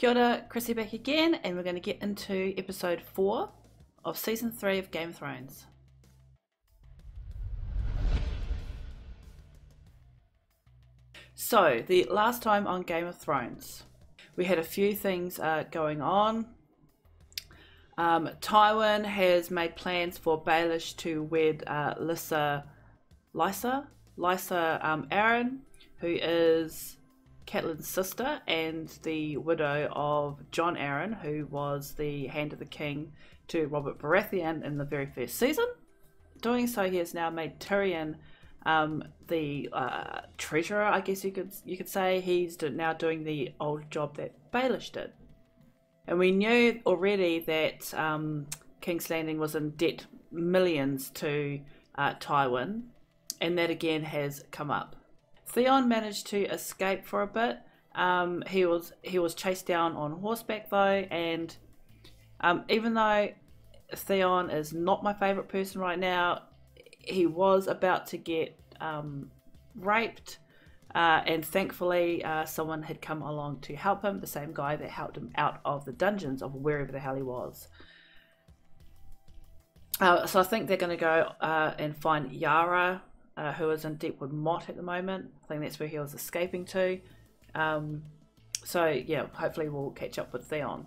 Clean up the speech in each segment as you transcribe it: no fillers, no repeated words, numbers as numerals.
Kia ora, Chrissy back again, and we're going to get into episode 4 of season 3 of Game of Thrones. So, the last time on Game of Thrones, we had a few things going on. Tywin has made plans for Baelish to wed Lysa Arryn, who is Catelyn's sister and the widow of Jon Arryn, who was the Hand of the King to Robert Baratheon in the very first season. Doing so, he has now made Tyrion the treasurer, I guess you could say. He's now doing the old job that Baelish did. And we knew already that King's Landing was in debt millions to Tywin, and that again has come up. Theon managed to escape for a bit. He was chased down on horseback though, and even though Theon is not my favourite person right now, he was about to get raped, and thankfully someone had come along to help him, the same guy that helped him out of the dungeons of wherever the hell he was. So I think they're going to go and find Yara, who is in Deepwood Motte at the moment. I think that's where he was escaping to. So yeah, hopefully we'll catch up with Theon.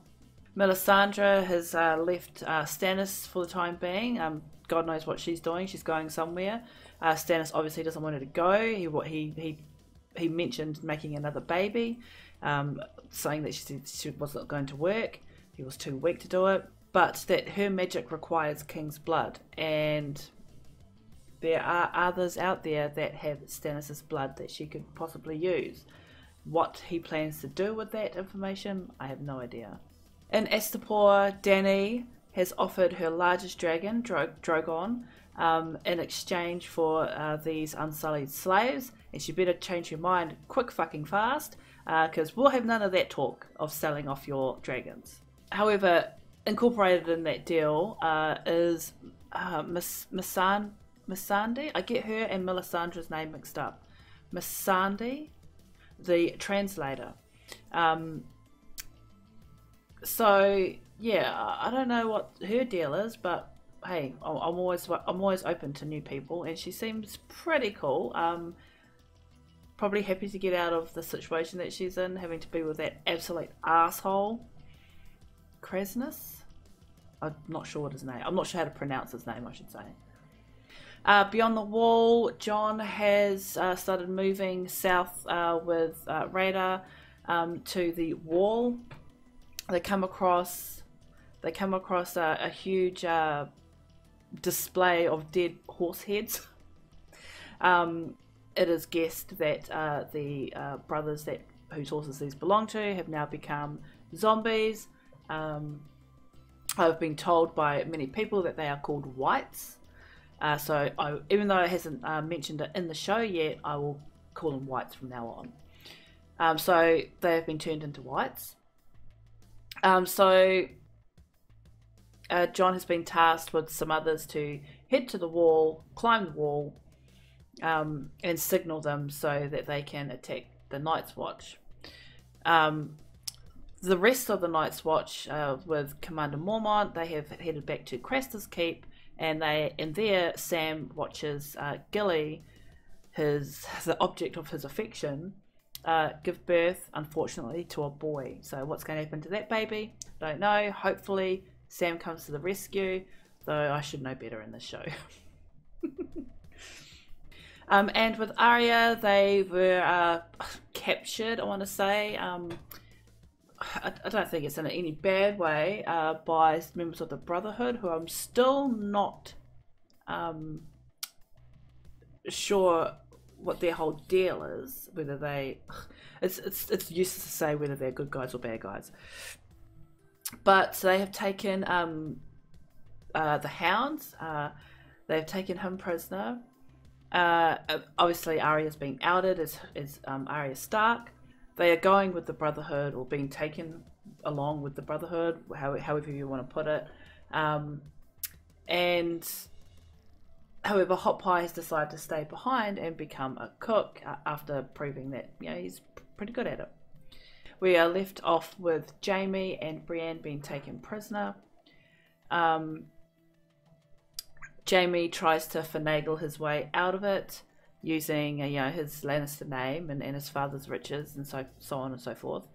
Melisandre has left Stannis for the time being. God knows what she's doing. She's going somewhere. Stannis obviously doesn't want her to go. He mentioned making another baby, saying that she wasn't going to work. He was too weak to do it, but that her magic requires king's blood, and there are others out there that have Stannis' blood that she could possibly use. What he plans to do with that information, I have no idea. In Astapor, Dani has offered her largest dragon, Drogon, in exchange for these unsullied slaves, and she better change her mind quick fucking fast, because we'll have none of that talk of selling off your dragons. However, incorporated in that deal is Missandei. I get her and Melisandre's name mixed up. Missandei, the translator. So yeah, I don't know what her deal is, but hey, I'm always open to new people, and she seems pretty cool. Probably happy to get out of the situation that she's in, having to be with that absolute asshole, Krasnus. I'm not sure what his name. I'm not sure how to pronounce his name, I should say. Beyond the Wall, Jon has started moving south with Radar to the Wall. They come across a huge display of dead horse heads. It is guessed that the brothers whose horses these belong to have now become zombies. I've been told by many people that they are called whites. So even though it hasn't mentioned it in the show yet, I will call them whites from now on. So they have been turned into whites. So Jon has been tasked with some others to head to the wall, climb the wall, and signal them so that they can attack the Night's Watch. The rest of the Night's Watch, with Commander Mormont, they have headed back to Craster's Keep, and there Sam watches Gilly, the object of his affection, give birth, unfortunately, to a boy. So what's going to happen to that baby? Don't know. Hopefully Sam comes to the rescue, though I should know better in this show. And with Arya, they were captured, I want to say. I don't think it's in any bad way, by members of the Brotherhood, who I'm still not sure what their whole deal is. Whether it's useless to say whether they're good guys or bad guys. But they have taken the Hounds. They've taken him prisoner. Obviously, Arya's been outed as Arya Stark. They are going with the Brotherhood, or being taken along with the Brotherhood, however you want to put it. And however, Hot Pie has decided to stay behind and become a cook after proving that he's pretty good at it. we are left off with Jaime and Brienne being taken prisoner. Jaime tries to finagle his way out of it using his Lannister name and his father's riches and so on and so forth.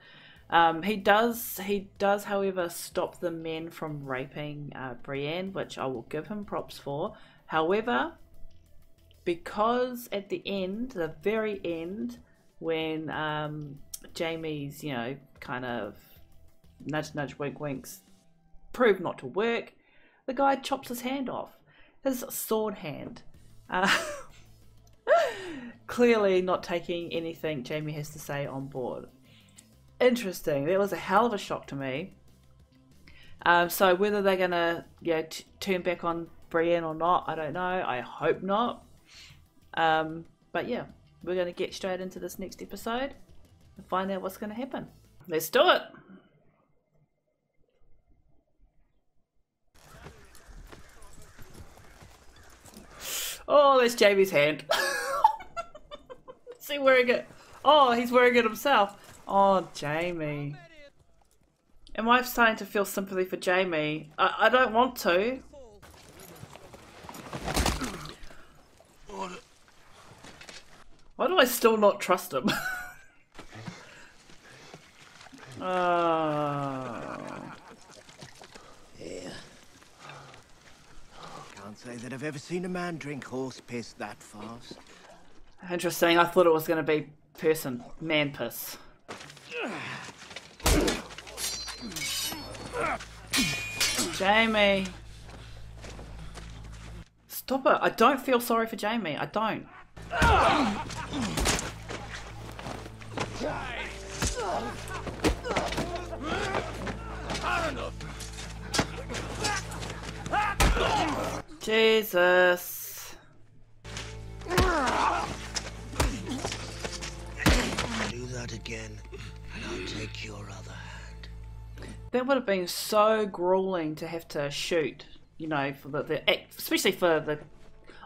He does however stop the men from raping Brienne, which I will give him props for. However, because at the end, the very end, when Jaime's kind of nudge nudge wink winks prove not to work, the guy chops his hand off. His sword hand. Clearly not taking anything Jaime has to say on board. Interesting. That was a hell of a shock to me. So whether they're gonna turn back on Brienne or not, I don't know. I hope not. But yeah, we're gonna get straight into this next episode and find out what's gonna happen. Let's do it. Oh, there's Jaime's hand. Is he wearing it? Oh, he's wearing it himself. Oh, Jaime. Am I starting to feel sympathy for Jaime? I don't want to. Why do I still not trust him? Yeah. Can't say that I've ever seen a man drink horse piss that fast. Interesting. I thought it was going to be man piss. Jaime. Stop it. I don't feel sorry for Jaime. I don't. Jesus. Do that again, and I'll take your other hand. That would have been so grueling to have to shoot, for the especially for the,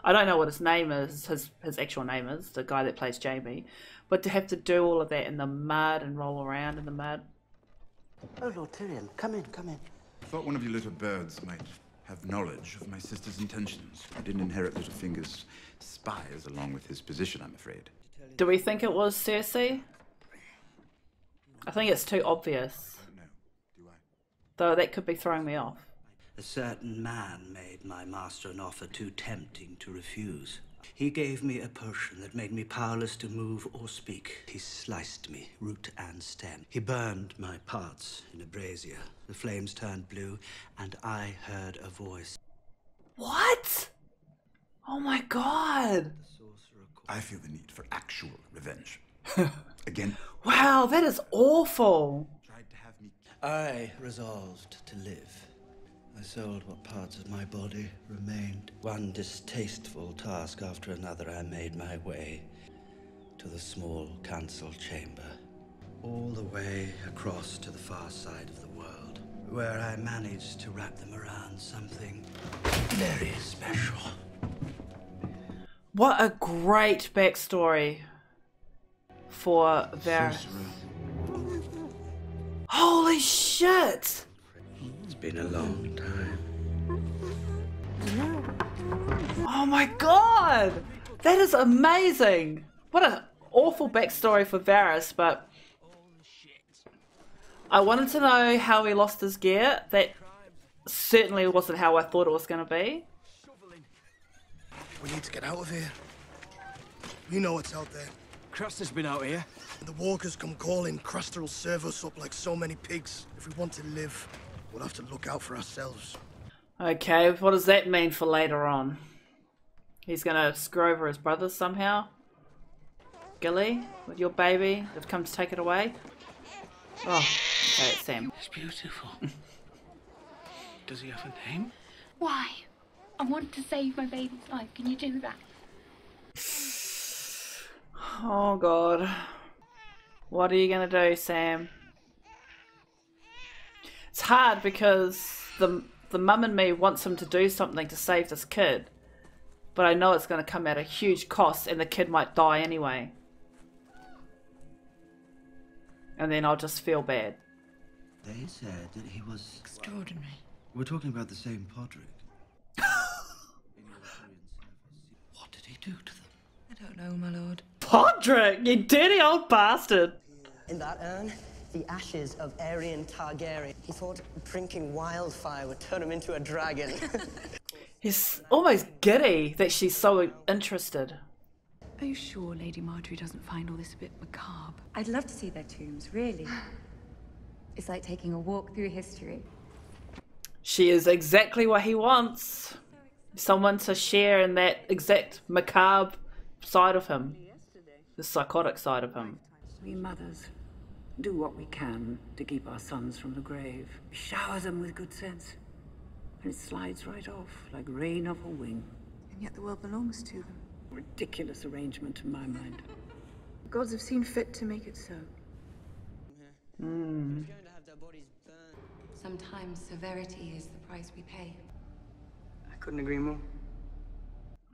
I don't know what his name is, his actual name is, the guy that plays Jaime, but to have to do all of that in the mud and roll around in the mud. Oh, Lord Tyrion, come in, come in. I thought one of you little birds might have knowledge of my sister's intentions. I didn't inherit Littlefinger's spies along with his position, I'm afraid. Do we think it was Cersei? I think it's too obvious. No, do I? Though that could be throwing me off. A certain man made my master an offer too tempting to refuse. He gave me a potion that made me powerless to move or speak. He sliced me, root and stem. He burned my parts in a brazier. The flames turned blue, and I heard a voice. What? Oh my god. The sorcerer I feel the need for actual revenge. Again. Wow, that is awful. Tried to have me. I resolved to live. I sold what parts of my body remained. One distasteful task after another, I made my way to the small council chamber. All the way across to the far side of the world, where I managed to wrap them around something very special. What a great backstory for Varys. Holy shit! It's been a long time. Oh my god! That is amazing! What an awful backstory for Varys, but I wanted to know how he lost his gear. That certainly wasn't how I thought it was going to be. We need to get out of here. You know what's out there. Craster's been out here. When the walkers come calling, Craster will serve us up like so many pigs. If we want to live, we'll have to look out for ourselves. Okay, what does that mean for later on? He's going to screw over his brothers somehow? Gilly, with your baby, they've come to take it away? Oh, okay, it's Sam. It's beautiful. Does he have a name? Why? I want to save my baby's life. Can you do that? Oh god. What are you gonna do, Sam? It's hard because the mum in me wants him to do something to save this kid. But I know it's gonna come at a huge cost and the kid might die anyway. and then I'll just feel bad. They said that he was... Extraordinary. We're talking about the same Podrick. What did he do to them? I don't know, my lord. Podrick, you dirty old bastard! In that urn, the ashes of Aerion Targaryen. He thought drinking wildfire would turn him into a dragon. He's almost giddy that she's so interested. Are you sure Lady Marjorie doesn't find all this a bit macabre? I'd love to see their tombs, really. It's like taking a walk through history. She is exactly what he wants. Someone to share in that exact macabre side of him. The psychotic side of him. We mothers do what we can to keep our sons from the grave. We shower them with good sense. And it slides right off like rain off a wing. And yet the world belongs to them. Ridiculous arrangement in my mind. The gods have seen fit to make it so. Sometimes severity is the price we pay. I couldn't agree more.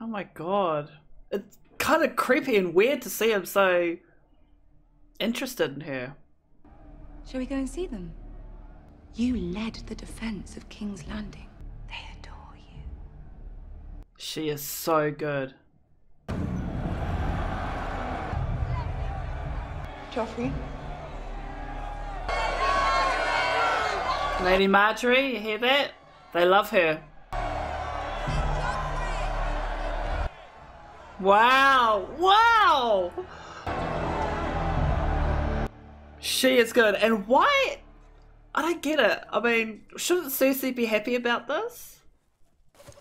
Oh my god. It's kind of creepy and weird to see him so interested in her. Shall we go and see them? You led the defense of King's Landing. They adore you. She is so good. Joffrey? Lady Marjorie, you hear that? They love her. Wow! Wow! She is good. And why? I don't get it. I mean, shouldn't Cersei be happy about this?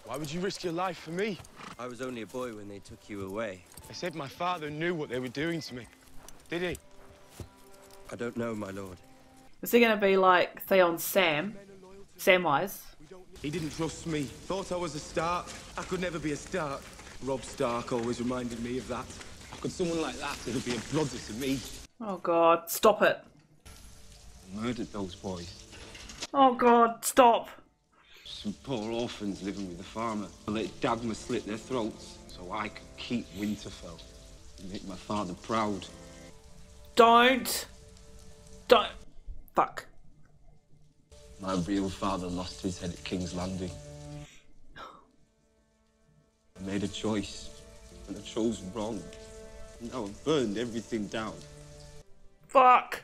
Why would you risk your life for me? I was only a boy when they took you away. They said my father knew what they were doing to me. Did he? I don't know, my lord. Is he going to be like Theon's Samwise? He didn't trust me. Thought I was a Stark. I could never be a Stark. Robb Stark always reminded me of that. How could someone like that ever be a brother to me? Oh god, stop it. Murdered those boys. Oh god, stop. Some poor orphans living with the farmer. I let Dagmar slit their throats so I could keep Winterfell and make my father proud. Don't. Fuck. My real father lost his head at King's Landing. I made a choice, and I chose wrong. Now I've burned everything down. Fuck.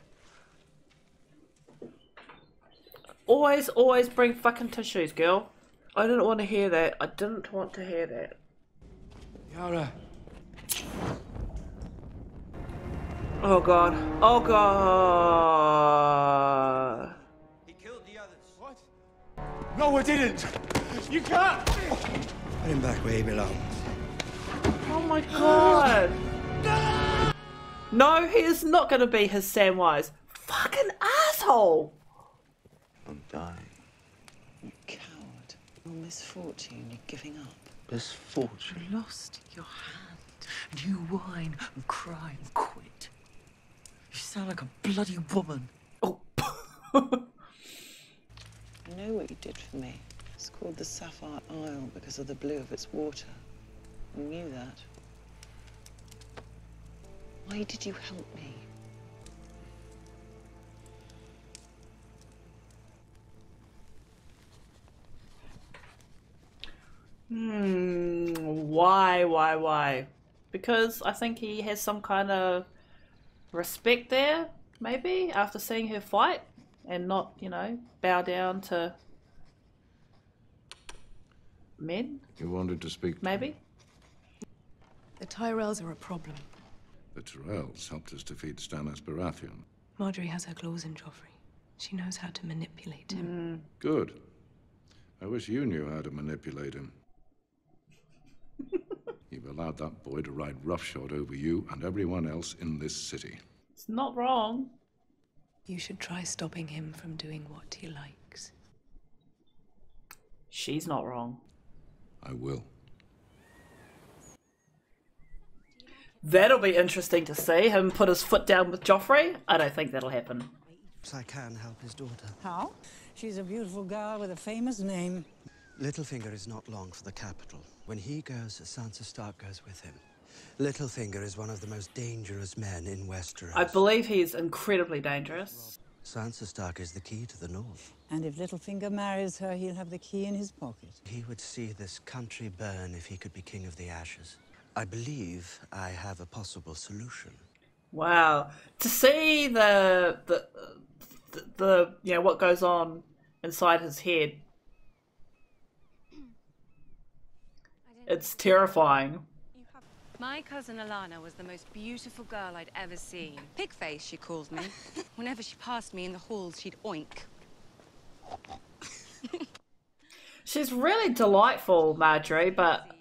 Always bring fucking tissues, girl. I didn't want to hear that. I didn't want to hear that. Yara. Oh god. Oh god. He killed the others. What? No, I didn't. You can't. Put him back where he belongs. Oh my god. No, he is not going to be his Samwise. Fucking asshole. I'm dying. You coward. Your misfortune, you're giving up. Misfortune? You lost your hand. And you whine and cry and quit. You sound like a bloody woman. Oh. I know what you did for me. It's called the Sapphire Isle because of the blue of its water. You knew that. Why did you help me? Why? Because I think he has some kind of respect there, maybe, after seeing her fight and not, you know, bow down to men. You wanted to speak to maybe? The Tyrells are a problem. The Tyrells helped us defeat Stannis Baratheon. Marjorie has her claws in Joffrey. She knows how to manipulate him. Good. I wish you knew how to manipulate him. You've allowed that boy to ride roughshod over you and everyone else in this city. It's not wrong. You should try stopping him from doing what he likes. She's not wrong. I will. That'll be interesting to see, him put his foot down with Joffrey. I don't think that'll happen. I can help his daughter. How? She's a beautiful girl with a famous name. Littlefinger is not long for the capital. When he goes, Sansa Stark goes with him. Littlefinger is one of the most dangerous men in Westeros. I believe he is incredibly dangerous. Sansa Stark is the key to the north. And if Littlefinger marries her, he'll have the key in his pocket. He would see this country burn if he could be king of the Ashes. I believe I have a possible solution. Wow. To see the you know, what goes on inside his head, it's terrifying. My cousin Alana was the most beautiful girl I'd ever seen. Pigface, she called me. Whenever she passed me in the halls, she'd oink. She's really delightful, Marjorie, but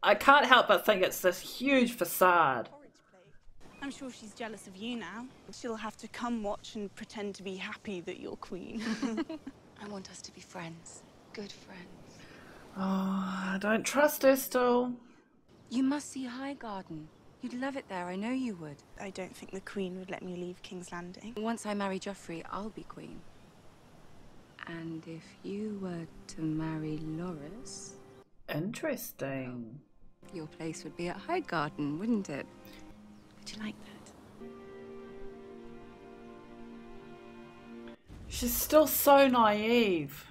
I can't help but think it's this huge facade. I'm sure she's jealous of you now. She'll have to come watch and pretend to be happy that you're queen. I want us to be friends. Good friends. Oh, I don't trust her still. You must see Highgarden. You'd love it there, I know you would. I don't think the Queen would let me leave King's Landing. Once I marry Joffrey, I'll be queen. And if you were to marry Loras... Interesting. Your place would be at Highgarden, wouldn't it? Would you like that? She's still so naive.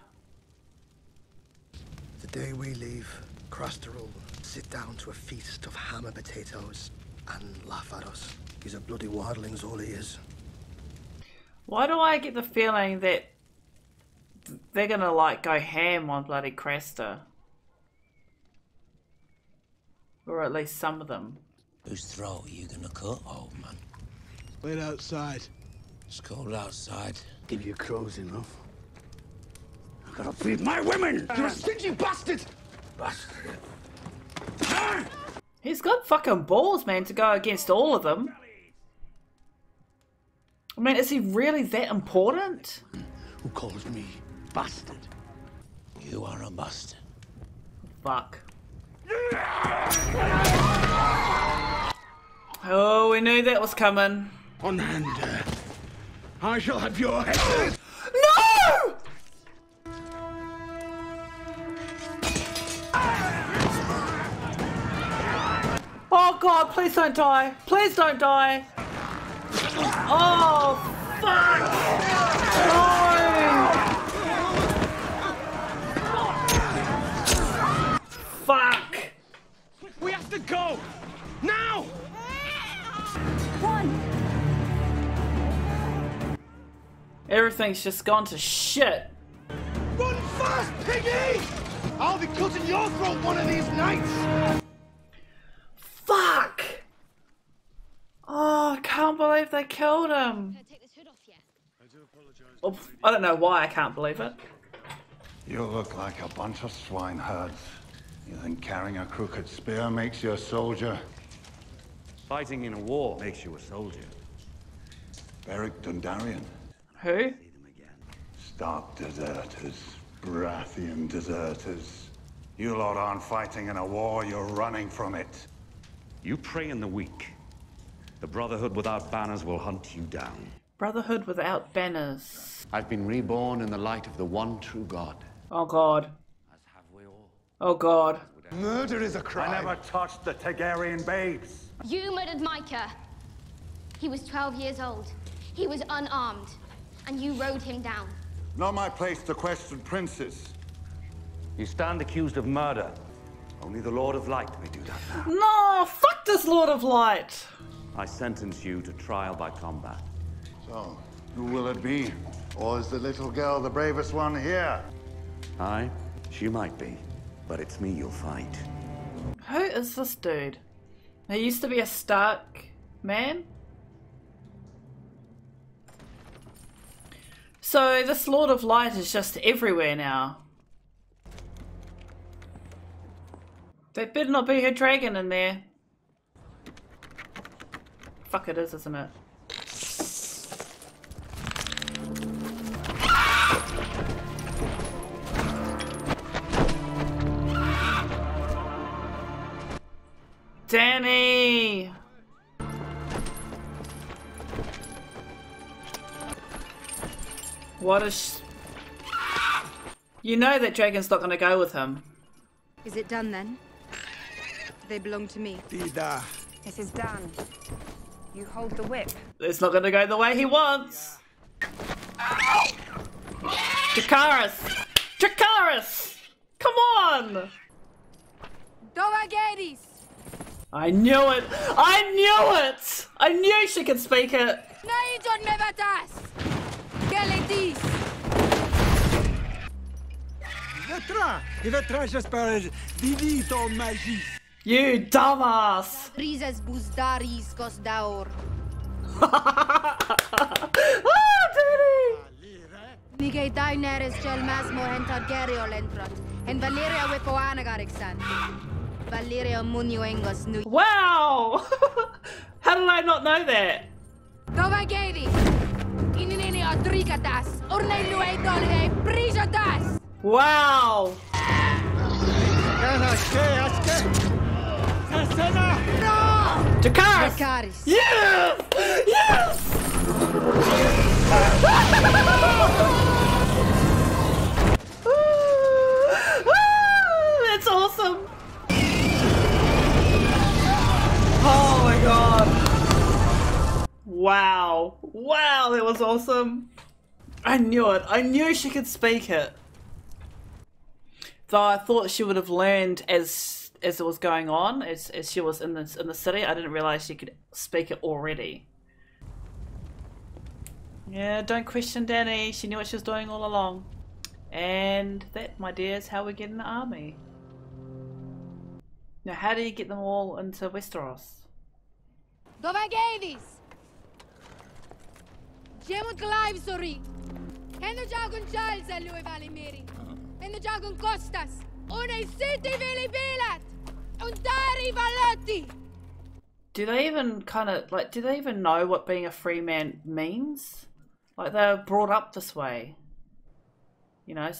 The day we leave, Craster will sit down to a feast of hammer potatoes and laugh at us. He's a bloody wildling's all he is. Why do I get the feeling that they're gonna like go ham on bloody Craster? Or at least some of them. Whose throat are you gonna cut, old man? Wait outside. It's cold outside. Give you crows enough. I gotta feed my women! You're a stingy bastard! Bastard. He's got fucking balls, man, to go against all of them. I mean, is he really that important? Who calls me bastard? You are a bastard. Fuck. Oh, we knew that was coming. On hand, I shall have your head. No! Oh God, please don't die. Please don't die. Oh, fuck! No! Fuck! We have to go! Now! Run! Everything's just gone to shit. Run fast, piggy! I'll be cutting your throat one of these nights! Fuck! Oh, I can't believe they killed him. Oh, I don't know why I can't believe it. You look like a bunch of swineherds. You think carrying a crooked spear makes you a soldier? Fighting in a war makes you a soldier. Beric Dondarrion. Who? Stark deserters. Baratheon deserters. You lot aren't fighting in a war, you're running from it. You prey in the weak. The Brotherhood without banners will hunt you down. Brotherhood without banners. I've been reborn in the light of the one true God. Oh God. Oh God. Murder is a crime. I never touched the Targaryen babes. You murdered Micah. He was 12 years old. He was unarmed. And you rode him down. Not my place to question princes. You stand accused of murder. Only the Lord of Light may do that now. No, fuck this Lord of Light. I sentence you to trial by combat. So, who will it be? Or is the little girl the bravest one here? Aye, she might be. But it's me you'll fight. Who is this dude? He used to be a Stark man. So this Lord of Light is just everywhere now. There better not be her dragon in there. Fuck, it is, isn't it? Dani! What is... You know that dragon's not going to go with him. Is it done then? They belong to me. Dida. This is Dan. You hold the whip. It's not going to go the way he wants. Dracarys! Dracarys! Come on! Dovageris! I knew it! I knew it! I knew she could speak it! Naijon Nevatas! Geletis! You dumbass! Rizes Buzdaris Gosdaur. Ah, Dani! Nige Daineris Gelmasmo and Targario Lentrot. And Valeria Wipoana Garixan. Valeria Munuengos New. Wow! How did I not know that? Dovagedi! Inini Odrigatas! Ornelue Dolge Prijatas! Wow! Dracarys! Yes! Yes! That's awesome! Oh my god! Wow! Wow, that was awesome! I knew it! I knew she could speak it! Though I thought she would have learned as it was going on, as she was in the city. I didn't realise she could speak it already. Yeah, don't question Dani. She knew what she was doing all along. And that, my dear, is how we get in the army. Now, how do you get them all into Westeros? Dovagevis! Gemut Clive Sori! Hendo Jagun Charles Lui Valimiri! Hendo Jagun Costas! Une City Vili Bilat! Untari Valotti! Do they even do they even know what being a free man means? Like, they were brought up this way. You know?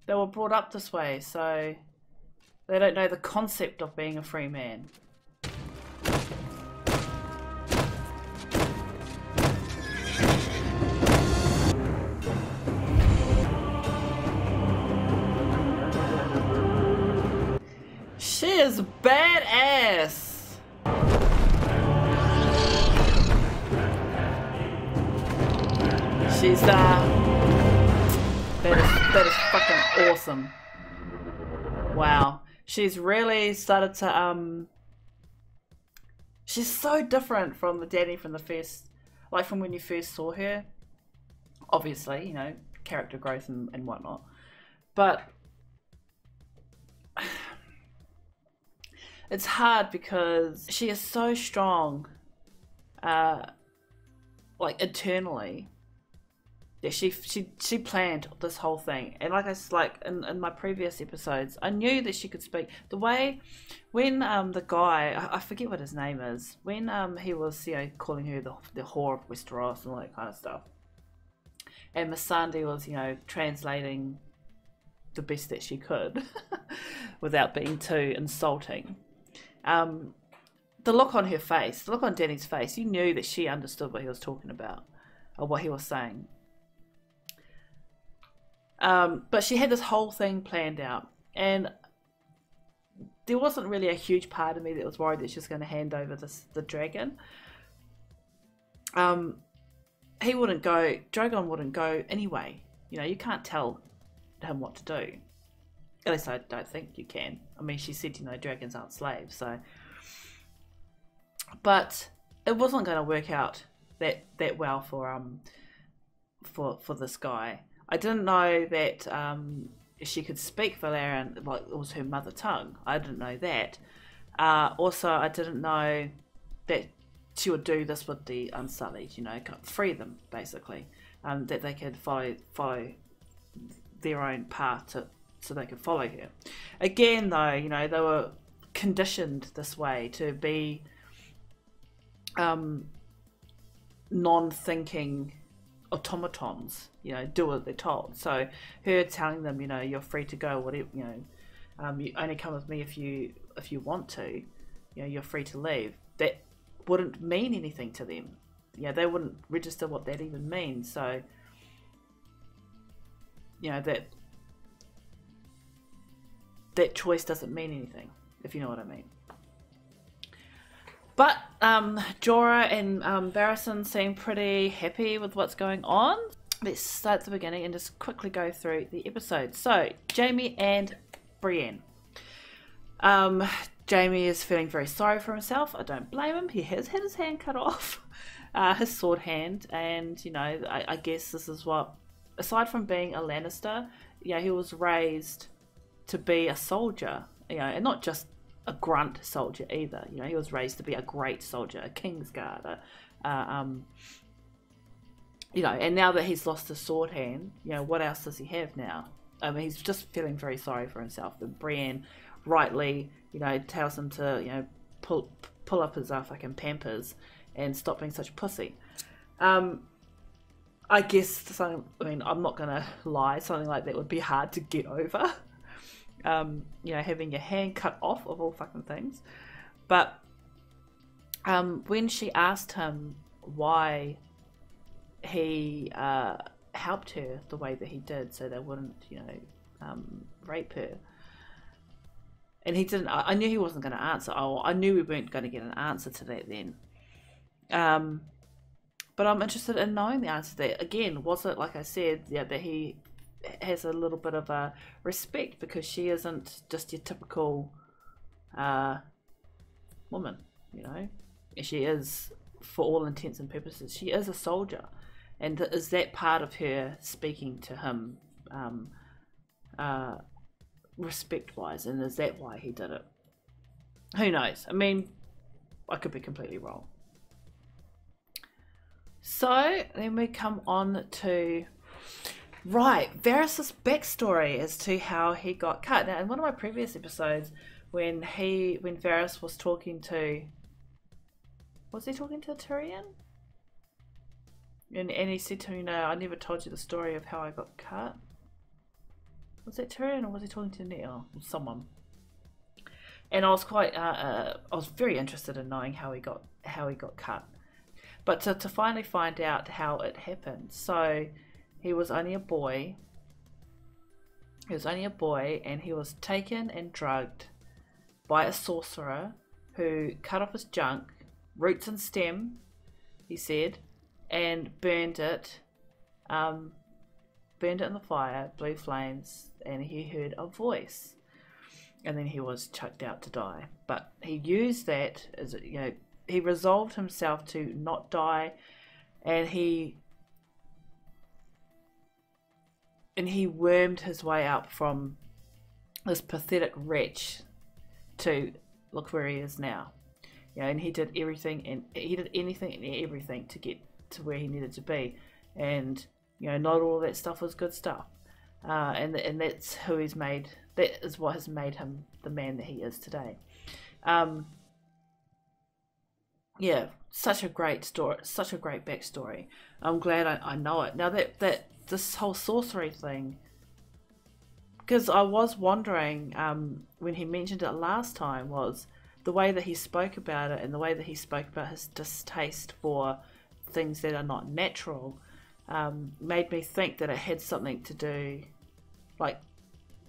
They were brought up this way, so they don't know the concept of being a free man. She is badass. She's that is fucking awesome. Wow. She's really started to she's so different from the Dani from the first, like from when you first saw her. Obviously, you know, character growth and whatnot. But it's hard because she is so strong, like internally. Yeah, she planned this whole thing, and like in my previous episodes, I knew that she could speak. The way when the guy, I forget what his name is, when he was, you know, calling her the whore of Westeros and all that kind of stuff, and Missandei was, you know, translating the best that she could without being too insulting. The look on her face, the look on Dani's face, you knew that she understood what he was talking about, or what he was saying. But she had this whole thing planned out, and there wasn't really a huge part of me that was worried that she was going to hand over the dragon. He wouldn't go, Drogon wouldn't go anyway. You know, you can't tell him what to do. At least I don't think you can. I mean, she said, you know, dragons aren't slaves, so. But it wasn't going to work out that well for this guy. I didn't know that she could speak Valerian, like it was her mother tongue. I didn't know that. Also, I didn't know that she would do this with the Unsullied, you know, free them, basically. That they could follow their own path so they could follow her. Again, though, you know, they were conditioned this way to be non-thinking automatons, you know, do what they're told. So her telling them, you know, you're free to go, whatever, you know, you only come with me if you want to, you know, you're free to leave. That wouldn't mean anything to them. You know, they wouldn't register what that even means. So, you know, that choice doesn't mean anything, if you know what I mean. But Jorah and Barristan seem pretty happy with what's going on. Let's start at the beginning and just quickly go through the episode. So, Jaime and Brienne. Jaime is feeling very sorry for himself. I don't blame him. He has had his hand cut off, his sword hand, and you know, I guess this is what, aside from being a Lannister, yeah, he was raised to be a soldier, you know, and not just a grunt soldier either. You know, he was raised to be a great soldier, a Kingsguard, you know, and now that he's lost his sword hand, you know, what else does he have now? I mean, he's just feeling very sorry for himself. And Brienne rightly, you know, tells him to, you know, pull up his fucking pampers and stop being such a pussy. I guess something, I mean, I'm not gonna lie, something like that would be hard to get over. You know, having your hand cut off of all fucking things. But when she asked him why he helped her the way that he did so they wouldn't, you know, rape her, and he didn't, I knew he wasn't going to answer. I knew we weren't going to get an answer to that then. But I'm interested in knowing the answer to that. Again, was it, like I said, yeah, that he has a little bit of a respect because she isn't just your typical woman, you know? She is, for all intents and purposes, she is a soldier. And is that part of her speaking to him respect-wise, and is that why he did it? Who knows? I mean, I could be completely wrong. So then we come on to, right, Varys' backstory as to how he got cut. Now, in one of my previous episodes, when Varys was talking to, was he talking to Tyrion? And he said to me, no, I never told you the story of how I got cut. Was that Tyrion, or was he talking to Neil or someone? And I was quite, I was very interested in knowing how he got cut. But to finally find out how it happened. So he was only a boy. He was only a boy, and he was taken and drugged by a sorcerer who cut off his junk, roots and stem, he said, and burned it in the fire, blue flames, and he heard a voice, and then he was chucked out to die. But he used that as, you know, he resolved himself to not die, and he wormed his way up from this pathetic wretch to look where he is now. You know, and he did everything, and he did anything and everything to get to where he needed to be, and you know, not all that stuff was good stuff, and that's who he's made. That is what has made him the man that he is today. Yeah, such a great story, such a great backstory. I'm glad I know it now. That this whole sorcery thing, because I was wondering when he mentioned it last time, was the way that he spoke about it and the way that he spoke about his distaste for things that are not natural, made me think that it had something to do, like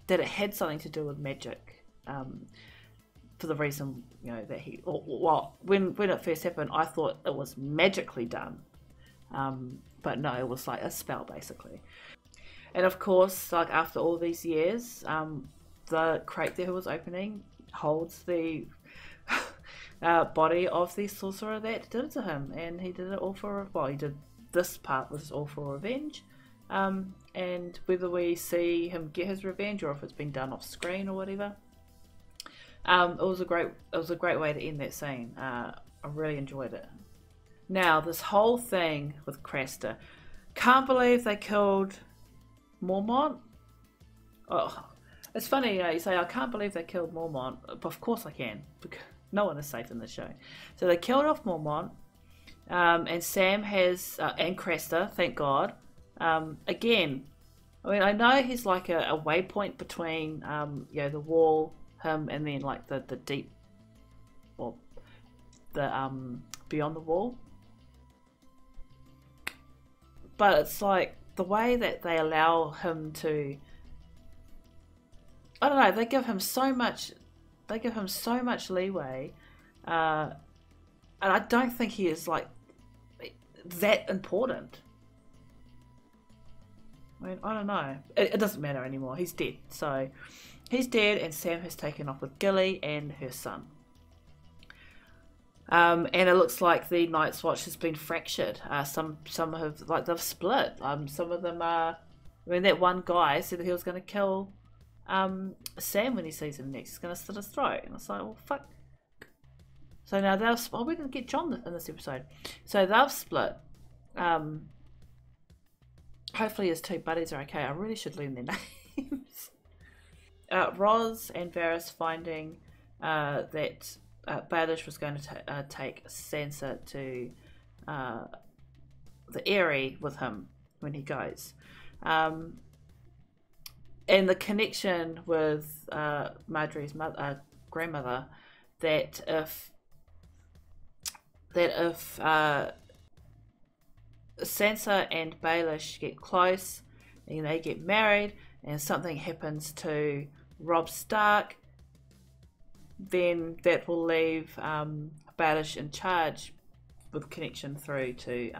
that it had something to do with magic. For the reason, you know, that he, well, when it first happened, I thought it was magically done, but no, it was like a spell basically. And of course, like after all these years, the crate that he was opening holds the body of the sorcerer that did it to him, and he did it all for, well, he did, this part was all for revenge, and whether we see him get his revenge or if it's been done off screen or whatever, it was a great way to end that scene. I really enjoyed it. Now this whole thing with Craster, can't believe they killed Mormont. Oh, it's funny, you know, you say I can't believe they killed Mormont, but of course I can, because no one is safe in this show. So they killed off Mormont, and Sam has and Craster, thank God. Again, I mean, I know he's like a waypoint between you know, the wall, him, and then like the deep, or the beyond the wall. But it's like the way that they allow him to, I don't know, they give him so much leeway And I don't think he is like that important. I mean, I don't know. It doesn't matter anymore. He's dead. So he's dead, and Sam has taken off with Gilly and her son. And it looks like the Night's Watch has been fractured. Some have, like, they've split. Some of them are. I mean, that one guy said that he was going to kill Sam when he sees him next. He's going to slit his throat, and it's like, well, fuck. So now they've. Oh, we didn't get John in this episode. So they've split. Hopefully his two buddies are okay. I really should learn their names. Roz and Varys finding that Baelish was going to take Sansa to the Eyrie with him when he goes. And the connection with Marjorie's grandmother, that if Sansa and Baelish get close and they get married and something happens to Robb Stark, then that will leave Baelish in charge with connection through to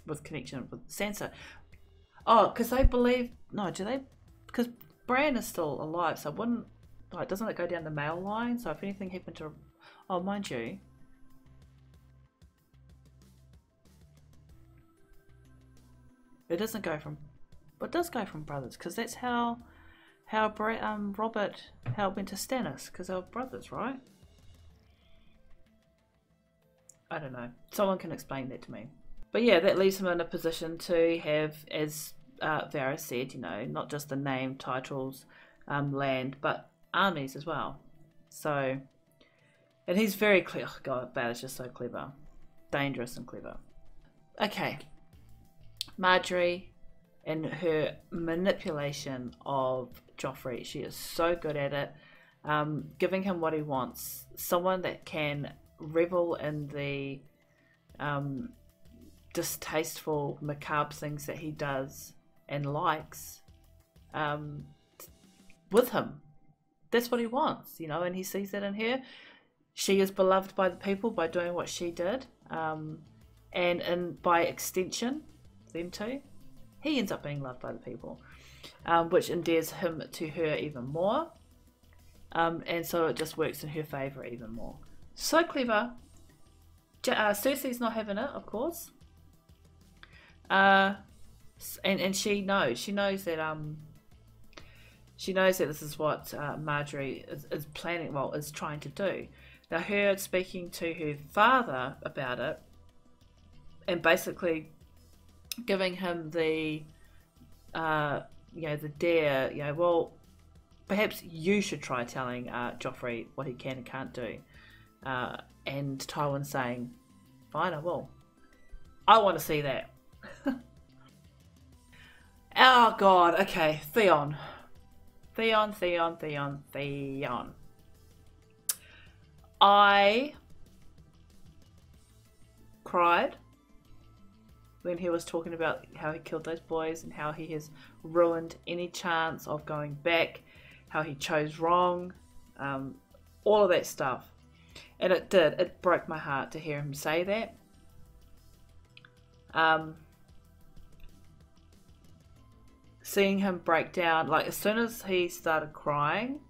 with connection with Sansa. Oh, because they believe, no, do they? Because Bran is still alive, so it wouldn't, like, doesn't it go down the male line? So if anything happened to, oh, mind you, it doesn't go from, but it does go from brothers, because that's how Robert, how it went to Stannis, because they were brothers, right? I don't know. Someone can explain that to me. But yeah, that leaves him in a position to have, as Varys said, you know, not just the name, titles, land, but armies as well. So, and he's very clever. Oh God, Baelish is so clever. Dangerous and clever. Okay. Marjorie and her manipulation of Joffrey. She is so good at it. Giving him what he wants. Someone that can revel in the distasteful, macabre things that he does and likes with him. That's what he wants, you know, and he sees that in her. She is beloved by the people by doing what she did, and by extension, them too, he ends up being loved by the people, which endears him to her even more, and so it just works in her favour even more. So clever. Cersei's not having it, of course. And she knows that this is what Marjorie is planning, well, is trying to do. Now, her speaking to her father about it, and basically giving him the the dare, well, perhaps you should try telling Joffrey what he can and can't do, and Tywin saying, fine, I will. I want to see that. Oh God, okay, Theon. I cried when he was talking about how he killed those boys and how he has ruined any chance of going back, how he chose wrong, all of that stuff. And it broke my heart to hear him say that. Seeing him break down, like as soon as he started crying,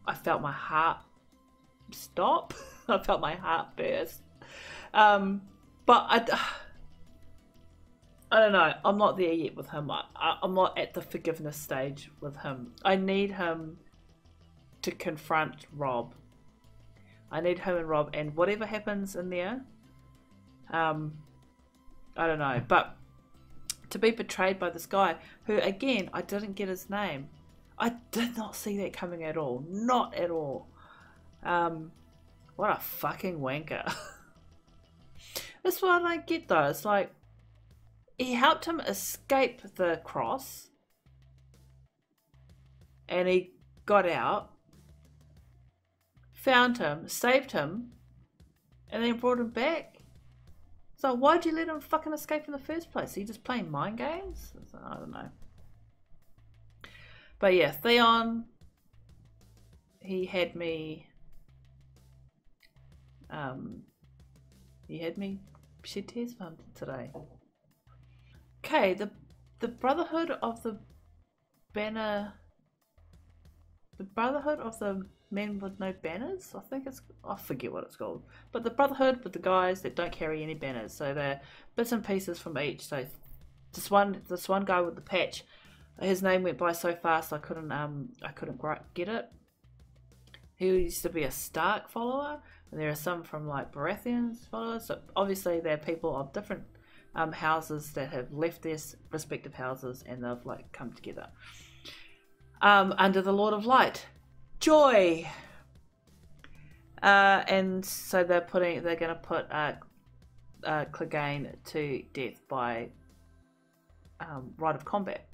I felt my heart stop. I felt my heart burst. But I don't know. I'm not there yet with him. I'm not at the forgiveness stage with him. I need him to confront Robb. I need him and Robb, and whatever happens in there, I don't know. But to be betrayed by this guy, who, again, I didn't get his name. I did not see that coming at all. Not at all. What a fucking wanker. That's what I don't get, though. It's like, he helped him escape the cross, and he got out, found him, saved him, and then brought him back. So why'd you let him fucking escape in the first place? Are you just playing mind games? I don't know. But yeah, Theon, he had me You had me shed tears for him today. Okay, the Brotherhood of the Banner. The Brotherhood of the Men with No Banners? I think it's, I forget what it's called. But the Brotherhood with the guys that don't carry any banners. So they're bits and pieces from each. So this one guy with the patch, his name went by so fast I couldn't get it. He used to be a Stark follower, and there are some from like Baratheon's followers. So obviously they're people of different houses that have left their respective houses and they've like come together. Under the Lord of Light, Joy, and so they're gonna put Clegane to death by rite of combat.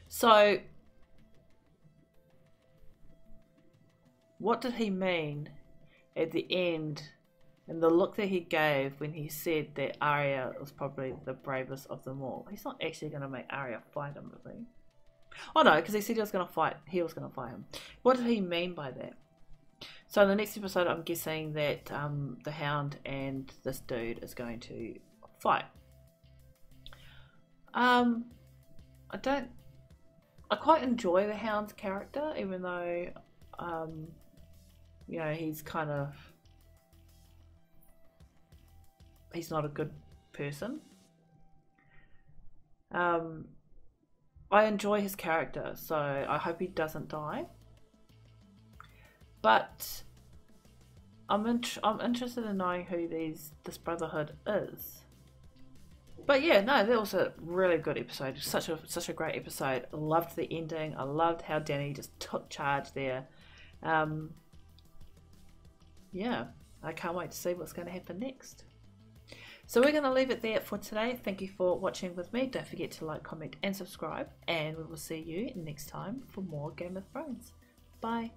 So, what did he mean at the end? And the look that he gave when he said that Arya was probably the bravest of them all. He's not actually gonna make Arya fight him, is he? Oh no, because he said he was going to fight him. What did he mean by that? So in the next episode, I'm guessing that the Hound and this dude is going to fight. I quite enjoy the Hound's character, even though, you know, he's not a good person. I enjoy his character, so I hope he doesn't die. But I'm interested in knowing who this Brotherhood is. But yeah, no, that was a really good episode. Such a great episode. I loved the ending. I loved how Dani just took charge there. Yeah, I can't wait to see what's going to happen next. So we're going to leave it there for today. Thank you for watching with me. Don't forget to like, comment and subscribe. And we will see you next time for more Game of Thrones. Bye.